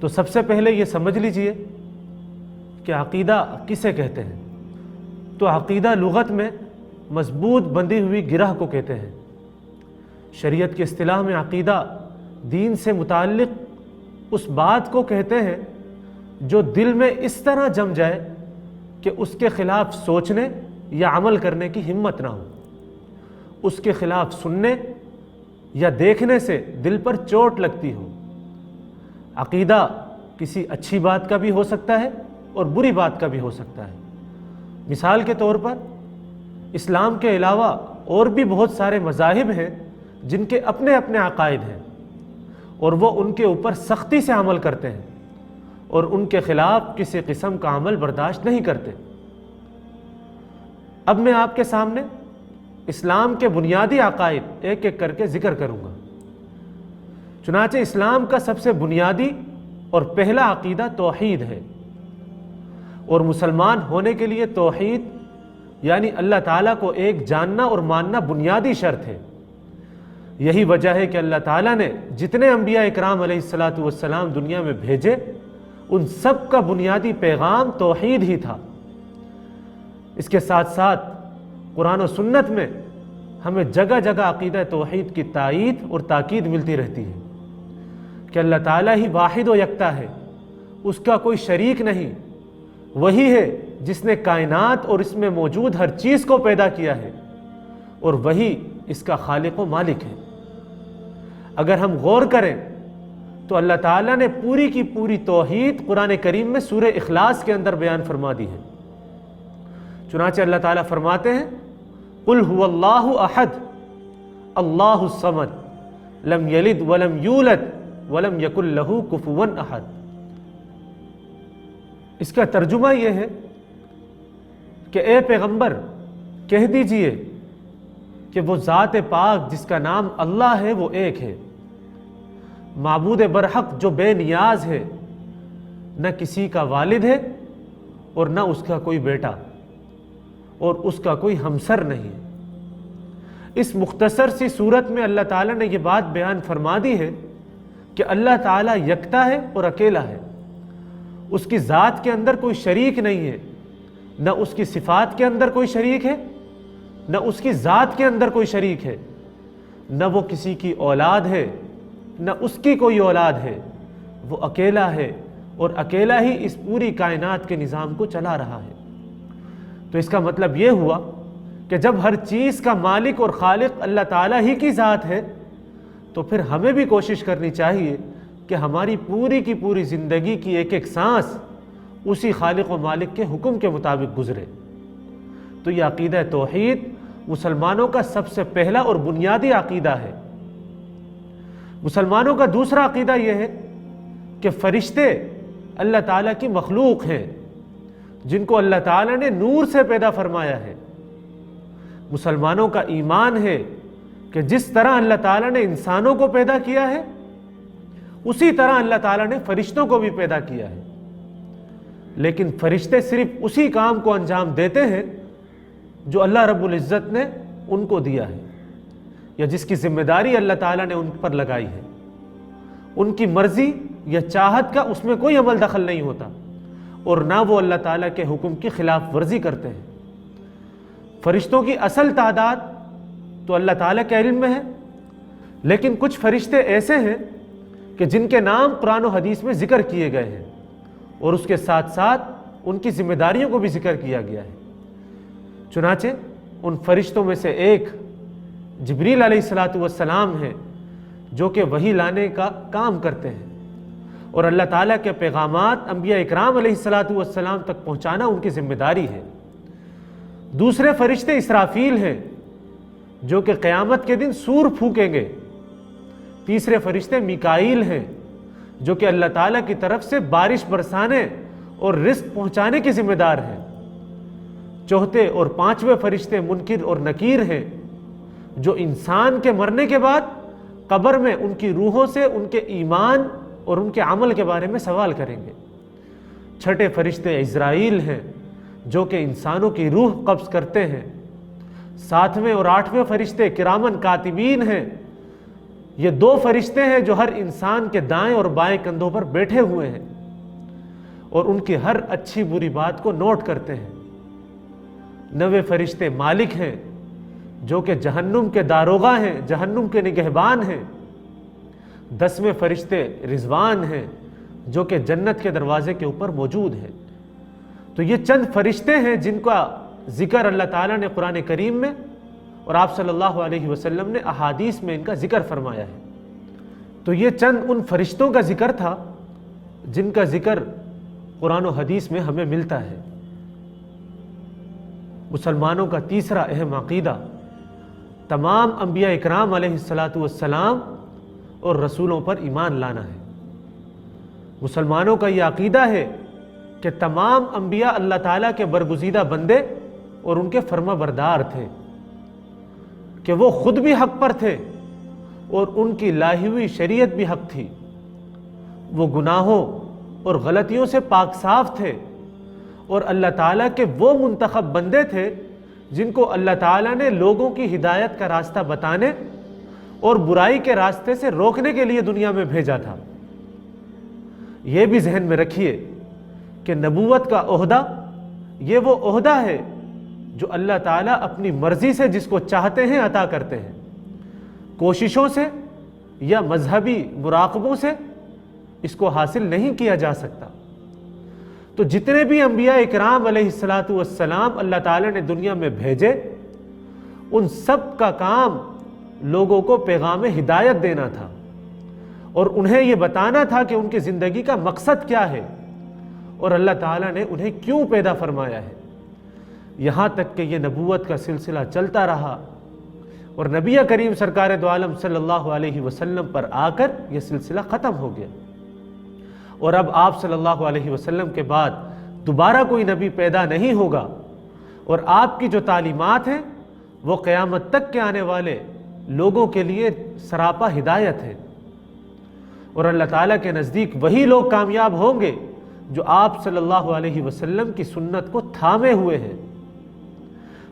تو سب سے پہلے یہ سمجھ لیجئے کہ عقیدہ کسے کہتے ہیں۔ تو عقیدہ لغت میں مضبوط بندھی ہوئی گرہ کو کہتے ہیں۔ شریعت کی اصطلاح میں عقیدہ دین سے متعلق اس بات کو کہتے ہیں جو دل میں اس طرح جم جائے کہ اس کے خلاف سوچنے یا عمل کرنے کی ہمت نہ ہو، اس کے خلاف سننے یا دیکھنے سے دل پر چوٹ لگتی ہو۔ عقیدہ کسی اچھی بات کا بھی ہو سکتا ہے اور بری بات کا بھی ہو سکتا ہے۔ مثال کے طور پر اسلام کے علاوہ اور بھی بہت سارے مذاہب ہیں جن کے اپنے اپنے عقائد ہیں اور وہ ان کے اوپر سختی سے عمل کرتے ہیں اور ان کے خلاف کسی قسم کا عمل برداشت نہیں کرتے۔ اب میں آپ کے سامنے اسلام کے بنیادی عقائد ایک ایک کر کے ذکر کروں گا۔ چنانچہ اسلام کا سب سے بنیادی اور پہلا عقیدہ توحید ہے، اور مسلمان ہونے کے لیے توحید یعنی اللہ تعالیٰ کو ایک جاننا اور ماننا بنیادی شرط ہے۔ یہی وجہ ہے کہ اللہ تعالیٰ نے جتنے انبیاء اکرام علیہ السلام دنیا میں بھیجے ان سب کا بنیادی پیغام توحید ہی تھا۔ اس کے ساتھ ساتھ قرآن و سنت میں ہمیں جگہ جگہ عقیدہ توحید کی تائید اور تاکید ملتی رہتی ہے کہ اللہ تعالیٰ ہی واحد و یکتا ہے، اس کا کوئی شریک نہیں، وہی ہے جس نے کائنات اور اس میں موجود ہر چیز کو پیدا کیا ہے، اور وہی اس کا خالق و مالک ہے۔ اگر ہم غور کریں تو اللہ تعالیٰ نے پوری کی پوری توحید قرآن کریم میں سورہ اخلاص کے اندر بیان فرما دی ہے۔ چنانچہ اللہ تعالیٰ فرماتے ہیں قُلْ هُوَ اللَّهُ أَحَدٌ اللَّهُ الصَّمَدُ لَمْ يَلِدْ وَلَمْ يُولَدْ وَلَمْ يَكُنْ لَهُ كُفُوًا أَحَدٌ۔ اس کا ترجمہ یہ ہے کہ اے پیغمبر کہہ دیجئے کہ وہ ذات پاک جس کا نام اللہ ہے وہ ایک ہے، معبود برحق جو بے نیاز ہے، نہ کسی کا والد ہے اور نہ اس کا کوئی بیٹا اور اس کا کوئی ہمسر نہیں۔ اس مختصر سی صورت میں اللہ تعالیٰ نے یہ بات بیان فرما دی ہے کہ اللہ تعالیٰ یکتا ہے اور اکیلا ہے، اس کی ذات کے اندر کوئی شریک نہیں ہے، نہ اس کی صفات کے اندر کوئی شریک ہے، نہ اس کی ذات کے اندر کوئی شریک ہے، نہ وہ کسی کی اولاد ہے نہ اس کی کوئی اولاد ہے، وہ اکیلا ہے اور اکیلا ہی اس پوری کائنات کے نظام کو چلا رہا ہے۔ تو اس کا مطلب یہ ہوا کہ جب ہر چیز کا مالک اور خالق اللہ تعالیٰ ہی کی ذات ہے تو پھر ہمیں بھی کوشش کرنی چاہیے کہ ہماری پوری کی پوری زندگی کی ایک ایک سانس اسی خالق و مالک کے حکم کے مطابق گزرے۔ تو یہ عقیدہ توحید مسلمانوں کا سب سے پہلا اور بنیادی عقیدہ ہے۔ مسلمانوں کا دوسرا عقیدہ یہ ہے کہ فرشتے اللہ تعالیٰ کی مخلوق ہیں جن کو اللہ تعالیٰ نے نور سے پیدا فرمایا ہے۔ مسلمانوں کا ایمان ہے کہ جس طرح اللہ تعالیٰ نے انسانوں کو پیدا کیا ہے اسی طرح اللہ تعالیٰ نے فرشتوں کو بھی پیدا کیا ہے، لیکن فرشتے صرف اسی کام کو انجام دیتے ہیں جو اللہ رب العزت نے ان کو دیا ہے یا جس کی ذمہ داری اللہ تعالیٰ نے ان پر لگائی ہے۔ ان کی مرضی یا چاہت کا اس میں کوئی عمل دخل نہیں ہوتا اور نہ وہ اللہ تعالیٰ کے حکم کی خلاف ورزی کرتے ہیں۔ فرشتوں کی اصل تعداد تو اللہ تعالیٰ کے علم میں ہے، لیکن کچھ فرشتے ایسے ہیں کہ جن کے نام قرآن و حدیث میں ذکر کیے گئے ہیں اور اس کے ساتھ ساتھ ان کی ذمہ داریوں کو بھی ذکر کیا گیا ہے۔ چنانچہ ان فرشتوں میں سے ایک جبریل علیہ السلام ہیں جو کہ وحی لانے کا کام کرتے ہیں اور اللہ تعالیٰ کے پیغامات انبیاء اکرام علیہ السلام تک پہنچانا ان کی ذمہ داری ہے۔ دوسرے فرشتے اسرافیل ہیں جو کہ قیامت کے دن سور پھونکیں گے۔ تیسرے فرشتے میکائیل ہیں جو کہ اللہ تعالیٰ کی طرف سے بارش برسانے اور رزق پہنچانے کے ذمہ دار ہیں۔ چوتھے اور پانچویں فرشتے منکر اور نکیر ہیں جو انسان کے مرنے کے بعد قبر میں ان کی روحوں سے ان کے ایمان اور ان کے عمل کے بارے میں سوال کریں گے۔ چھٹے فرشتے عزرائیل ہیں جو کہ انسانوں کی روح قبض کرتے ہیں۔ ساتویں اور آٹھویں فرشتے کرامن کاتبین ہیں یہ دو فرشتے ہیں جو ہر انسان کے دائیں اور بائیں کندھوں پر بیٹھے ہوئے ہیں اور ان کی ہر اچھی بری بات کو نوٹ کرتے ہیں۔ 9 فرشتے مالک ہیں جو کہ جہنم کے داروغہ ہیں، جہنم کے نگہبان ہیں۔ 10ویں فرشتے رضوان ہیں جو کہ جنت کے دروازے کے اوپر موجود ہیں۔ تو یہ چند فرشتے ہیں جن کا ذکر اللہ تعالیٰ نے قرآن کریم میں اور آپ صلی اللہ علیہ وسلم نے احادیث میں ان کا ذکر فرمایا ہے۔ تو یہ چند ان فرشتوں کا ذکر تھا جن کا ذکر قرآن و حدیث میں ہمیں ملتا ہے۔ مسلمانوں کا تیسرا اہم عقیدہ تمام انبیاء اکرام علیہ السلام اور رسولوں پر ایمان لانا ہے۔ مسلمانوں کا یہ عقیدہ ہے کہ تمام انبیاء اللہ تعالیٰ کے برگزیدہ بندے اور ان کے فرما بردار تھے، کہ وہ خود بھی حق پر تھے اور ان کی لائی ہوئی شریعت بھی حق تھی۔ وہ گناہوں اور غلطیوں سے پاک صاف تھے اور اللہ تعالیٰ کے وہ منتخب بندے تھے جن کو اللہ تعالیٰ نے لوگوں کی ہدایت کا راستہ بتانے اور برائی کے راستے سے روکنے کے لیے دنیا میں بھیجا تھا۔ یہ بھی ذہن میں رکھیے کہ نبوت کا عہدہ یہ وہ عہدہ ہے جو اللہ تعالیٰ اپنی مرضی سے جس کو چاہتے ہیں عطا کرتے ہیں، کوششوں سے یا مذہبی مراقبوں سے اس کو حاصل نہیں کیا جا سکتا۔ تو جتنے بھی انبیاء اکرام علیہ السلام اللہ تعالیٰ نے دنیا میں بھیجے، ان سب کا کام لوگوں کو پیغام ہدایت دینا تھا اور انہیں یہ بتانا تھا کہ ان کی زندگی کا مقصد کیا ہے اور اللہ تعالیٰ نے انہیں کیوں پیدا فرمایا ہے، یہاں تک کہ یہ نبوت کا سلسلہ چلتا رہا اور نبی کریم سرکار دو عالم صلی اللہ علیہ وسلم پر آ کر یہ سلسلہ ختم ہو گیا، اور اب آپ صلی اللہ علیہ وسلم کے بعد دوبارہ کوئی نبی پیدا نہیں ہوگا، اور آپ کی جو تعلیمات ہیں وہ قیامت تک کے آنے والے لوگوں کے لیے سراپا ہدایت ہے، اور اللہ تعالیٰ کے نزدیک وہی لوگ کامیاب ہوں گے جو آپ صلی اللہ علیہ وسلم کی سنت کو تھامے ہوئے ہیں۔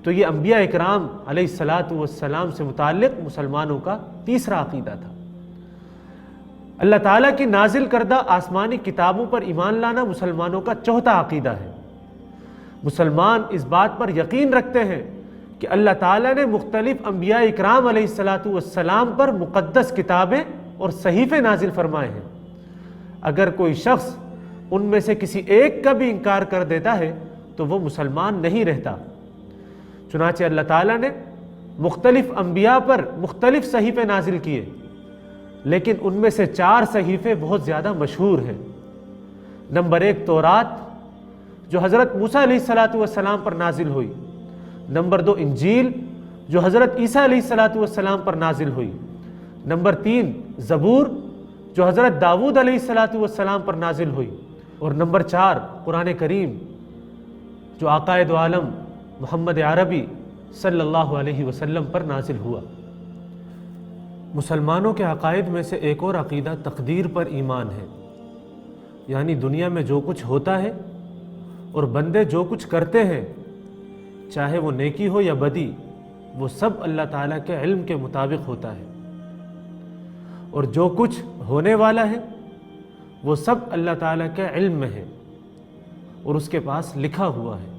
تو یہ انبیاء اکرام علیہ السلام سے متعلق مسلمانوں کا تیسرا عقیدہ تھا۔ اللہ تعالیٰ کی نازل کردہ آسمانی کتابوں پر ایمان لانا مسلمانوں کا چوتھا عقیدہ ہے۔ مسلمان اس بات پر یقین رکھتے ہیں کہ اللہ تعالیٰ نے مختلف انبیاء اکرام علیہ السلام پر مقدس کتابیں اور صحیفے نازل فرمائے ہیں۔ اگر کوئی شخص ان میں سے کسی ایک کا بھی انکار کر دیتا ہے تو وہ مسلمان نہیں رہتا۔ چنانچہ اللہ تعالیٰ نے مختلف انبیاء پر مختلف صحیفے نازل کیے، لیکن ان میں سے 4 صحیفے بہت زیادہ مشہور ہیں۔ نمبر 1 تورات جو حضرت موسیٰ علیہ السلام پر نازل ہوئی، نمبر 2 انجیل جو حضرت عیسیٰ علیہ السلام پر نازل ہوئی، نمبر 3 زبور جو حضرت داؤد علیہ السلام پر نازل ہوئی، اور نمبر 4 قرآن کریم جو آقائے دو عالم محمد عربی صلی اللہ علیہ وسلم پر نازل ہوا۔ مسلمانوں کے عقائد میں سے ایک اور عقیدہ تقدیر پر ایمان ہے، یعنی دنیا میں جو کچھ ہوتا ہے اور بندے جو کچھ کرتے ہیں، چاہے وہ نیکی ہو یا بدی، وہ سب اللہ تعالیٰ کے علم کے مطابق ہوتا ہے، اور جو کچھ ہونے والا ہے وہ سب اللہ تعالیٰ کے علم میں ہے اور اس کے پاس لکھا ہوا ہے۔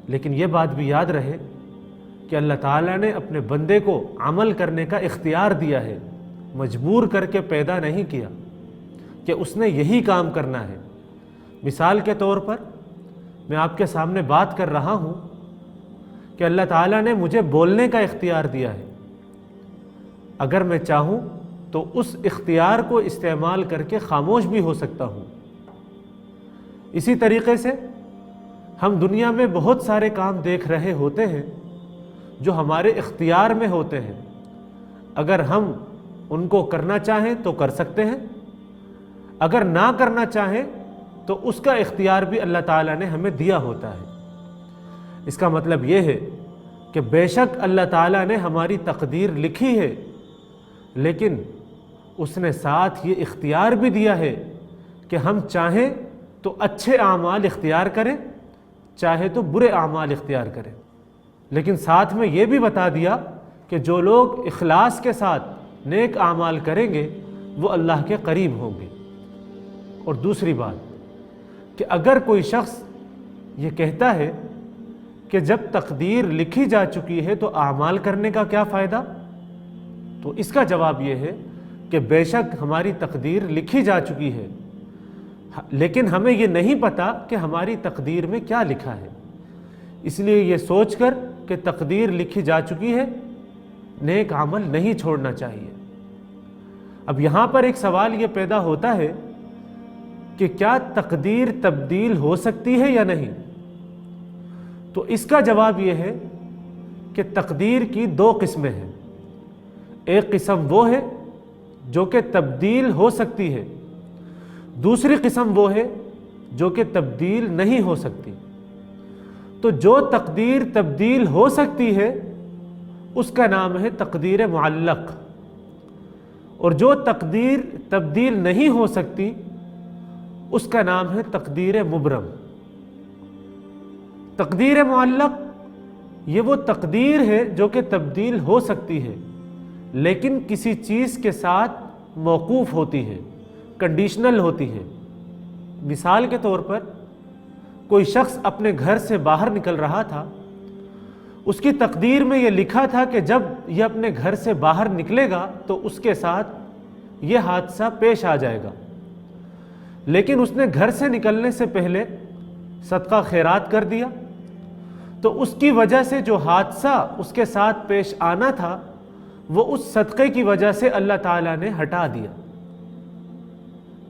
لیکن یہ بات بھی یاد رہے کہ اللہ تعالیٰ نے اپنے بندے کو عمل کرنے کا اختیار دیا ہے، مجبور کر کے پیدا نہیں کیا کہ اس نے یہی کام کرنا ہے۔ مثال کے طور پر میں آپ کے سامنے بات کر رہا ہوں کہ اللہ تعالیٰ نے مجھے بولنے کا اختیار دیا ہے، اگر میں چاہوں تو اس اختیار کو استعمال کر کے خاموش بھی ہو سکتا ہوں۔ اسی طریقے سے ہم دنیا میں بہت سارے کام دیکھ رہے ہوتے ہیں جو ہمارے اختیار میں ہوتے ہیں، اگر ہم ان کو کرنا چاہیں تو کر سکتے ہیں، اگر نہ کرنا چاہیں تو اس کا اختیار بھی اللہ تعالیٰ نے ہمیں دیا ہوتا ہے۔ اس کا مطلب یہ ہے کہ بے شک اللہ تعالیٰ نے ہماری تقدیر لکھی ہے، لیکن اس نے ساتھ یہ اختیار بھی دیا ہے کہ ہم چاہیں تو اچھے اعمال اختیار کریں، چاہے تو برے اعمال اختیار کریں، لیکن ساتھ میں یہ بھی بتا دیا کہ جو لوگ اخلاص کے ساتھ نیک اعمال کریں گے وہ اللہ کے قریب ہوں گے۔ اور دوسری بات کہ اگر کوئی شخص یہ کہتا ہے کہ جب تقدیر لکھی جا چکی ہے تو اعمال کرنے کا کیا فائدہ، تو اس کا جواب یہ ہے کہ بے شک ہماری تقدیر لکھی جا چکی ہے، لیکن ہمیں یہ نہیں پتا کہ ہماری تقدیر میں کیا لکھا ہے، اس لیے یہ سوچ کر کہ تقدیر لکھی جا چکی ہے نیک عمل نہیں چھوڑنا چاہیے۔ اب یہاں پر ایک سوال یہ پیدا ہوتا ہے کہ کیا تقدیر تبدیل ہو سکتی ہے یا نہیں؟ تو اس کا جواب یہ ہے کہ تقدیر کی دو قسمیں ہیں۔ ایک قسم وہ ہے جو کہ تبدیل ہو سکتی ہے، دوسری قسم وہ ہے جو کہ تبدیل نہیں ہو سکتی۔ تو جو تقدیر تبدیل ہو سکتی ہے اس کا نام ہے تقدیر معلق، اور جو تقدیر تبدیل نہیں ہو سکتی اس کا نام ہے تقدیر مبرم۔ تقدیر معلق یہ وہ تقدیر ہے جو کہ تبدیل ہو سکتی ہے لیکن کسی چیز کے ساتھ موقوف ہوتی ہے، کنڈیشنل ہوتی ہے۔ مثال کے طور پر کوئی شخص اپنے گھر سے باہر نکل رہا تھا، اس کی تقدیر میں یہ لکھا تھا کہ جب یہ اپنے گھر سے باہر نکلے گا تو اس کے ساتھ یہ حادثہ پیش آ جائے گا، لیکن اس نے گھر سے نکلنے سے پہلے صدقہ خیرات کر دیا، تو اس کی وجہ سے جو حادثہ اس کے ساتھ پیش آنا تھا وہ اس صدقے کی وجہ سے اللہ تعالیٰ نے ہٹا دیا۔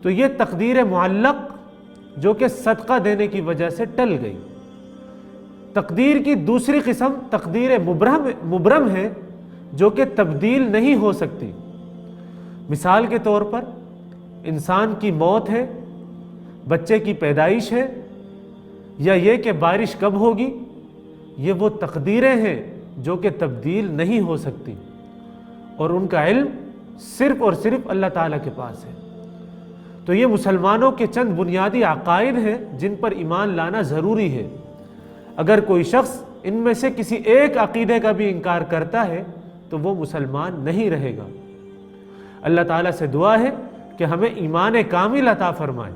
تو یہ تقدیر معلق جو کہ صدقہ دینے کی وجہ سے ٹل گئی۔ تقدیر کی دوسری قسم تقدیر مبرم ہے جو کہ تبدیل نہیں ہو سکتی۔ مثال کے طور پر انسان کی موت ہے، بچے کی پیدائش ہے، یا یہ کہ بارش کب ہوگی، یہ وہ تقدیریں ہیں جو کہ تبدیل نہیں ہو سکتی، اور ان کا علم صرف اور صرف اللہ تعالیٰ کے پاس ہے۔ تو یہ مسلمانوں کے چند بنیادی عقائد ہیں جن پر ایمان لانا ضروری ہے۔ اگر کوئی شخص ان میں سے کسی ایک عقیدے کا بھی انکار کرتا ہے تو وہ مسلمان نہیں رہے گا۔ اللہ تعالیٰ سے دعا ہے کہ ہمیں ایمان کامل عطا فرمائے۔